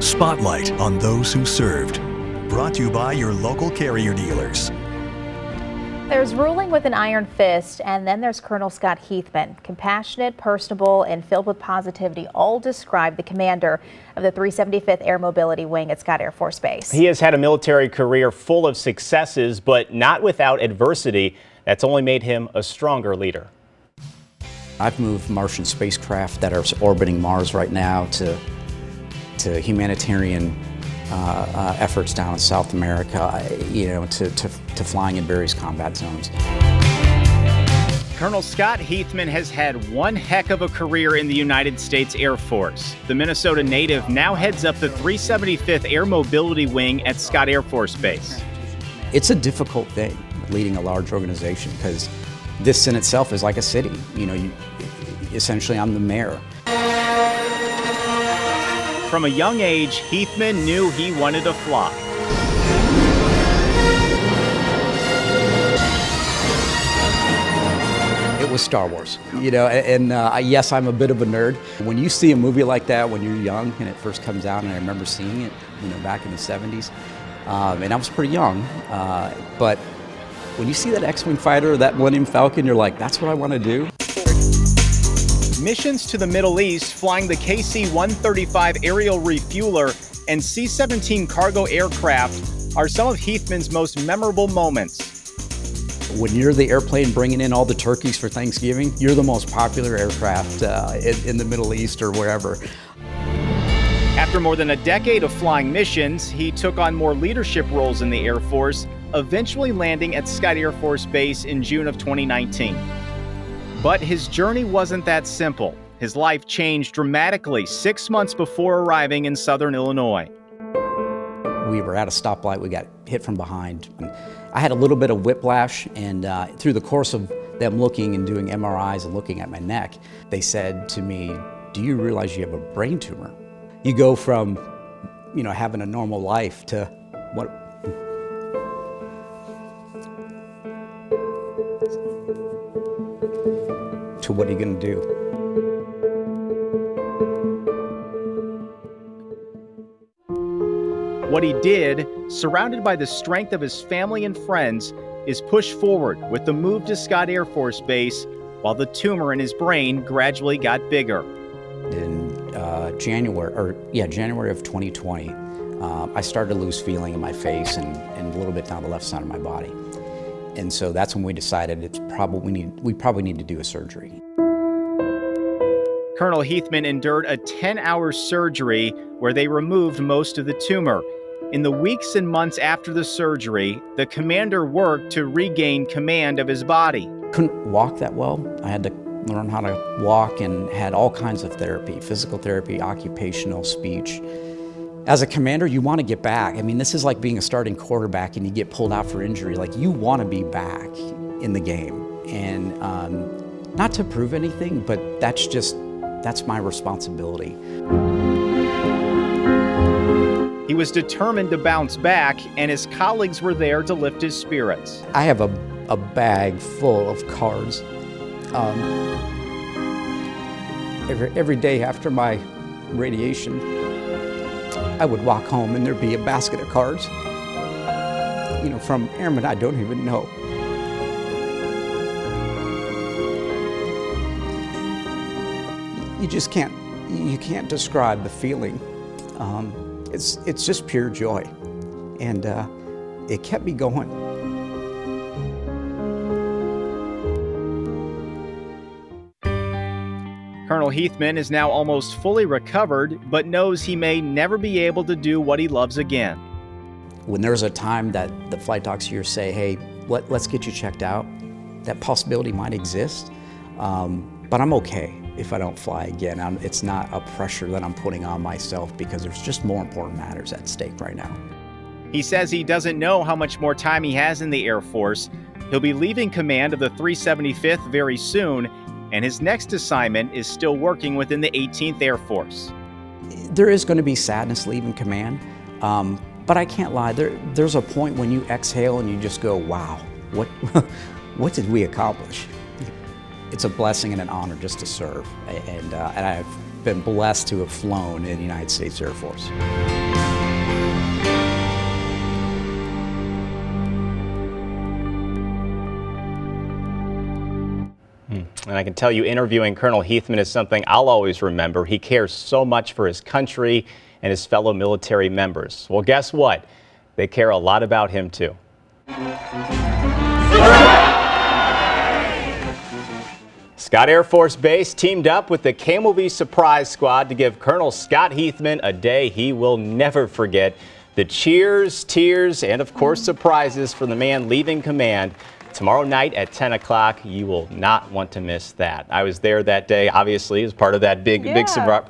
Spotlight on those who served. Brought to you by your local carrier dealers. There's ruling with an iron fist, and then there's Colonel Scot Heathman. Compassionate, personable, and filled with positivity all describe the commander of the 375th Air Mobility Wing at Scott Air Force Base. He has had a military career full of successes, but not without adversity. That's only made him a stronger leader. I've moved Martian spacecraft that are orbiting Mars right now to humanitarian efforts down in South America, to flying in various combat zones. Colonel Scot Heathman has had one heck of a career in the United States Air Force. The Minnesota native now heads up the 375th Air Mobility Wing at Scott Air Force Base. It's a difficult thing, leading a large organization, because this in itself is like a city. Essentially, I'm the mayor. From a young age, Heathman knew he wanted to fly. It was Star Wars, yes, I'm a bit of a nerd. When you see a movie like that when you're young and it first comes out, and I remember seeing it, back in the 70s, and I was pretty young, but when you see that X-Wing fighter, that Millennium Falcon, you're like, that's what I want to do. Missions to the Middle East, flying the KC-135 aerial refueler and C-17 cargo aircraft are some of Heathman's most memorable moments. When you're the airplane bringing in all the turkeys for Thanksgiving, you're the most popular aircraft in the Middle East or wherever. After more than a decade of flying missions, he took on more leadership roles in the Air Force, eventually landing at Scott Air Force Base in June of 2019. But his journey wasn't that simple. His life changed dramatically 6 months before arriving in Southern Illinois. We were at a stoplight, we got hit from behind. And I had a little bit of whiplash, and through the course of them looking and doing MRIs and looking at my neck, they said to me, "Do you realize you have a brain tumor?" You go from, having a normal life to what? What are you going to do? What he did, surrounded by the strength of his family and friends, is push forward with the move to Scott Air Force Base while the tumor in his brain gradually got bigger. In January of 2020, I started to lose feeling in my face and a little bit down the left side of my body. And so that's when we decided we probably need to do a surgery. Colonel Heathman endured a 10-hour surgery where they removed most of the tumor. In the weeks and months after the surgery, the commander worked to regain command of his body. Couldn't walk that well. I had to learn how to walk and had all kinds of therapy, physical therapy, occupational, speech. As a commander, you want to get back. This is like being a starting quarterback and you get pulled out for injury. Like, you want to be back in the game. And not to prove anything, but that's my responsibility. He was determined to bounce back, and his colleagues were there to lift his spirits. I have a bag full of cards. Every day after my radiation, I would walk home and there'd be a basket of cards, from airmen I don't even know. You can't describe the feeling. It's just pure joy, and it kept me going. Colonel Heathman is now almost fully recovered, but knows he may never be able to do what he loves again. When there's a time that the flight docs here say, "Hey, let's get you checked out," that possibility might exist, but I'm okay if I don't fly again. It's not a pressure that I'm putting on myself, because there's just more important matters at stake right now. He says he doesn't know how much more time he has in the Air Force. He'll be leaving command of the 375th very soon, and his next assignment is still working within the 18th Air Force. There is going to be sadness leaving command, but I can't lie. There's a point when you exhale and you just go, wow, what did we accomplish? It's a blessing and an honor just to serve, and I have been blessed to have flown in the United States Air Force. And I can tell you, interviewing Colonel Heathman is something I'll always remember. He cares so much for his country and his fellow military members. Well, guess what? They care a lot about him, too. Scott Air Force Base teamed up with the Camel V Surprise Squad to give Colonel Scot Heathman a day he will never forget. The cheers, tears, and of course surprises for the man leaving command. Tomorrow night at 10 o'clock, you will not want to miss that. I was there that day, obviously, as part of that big surprise.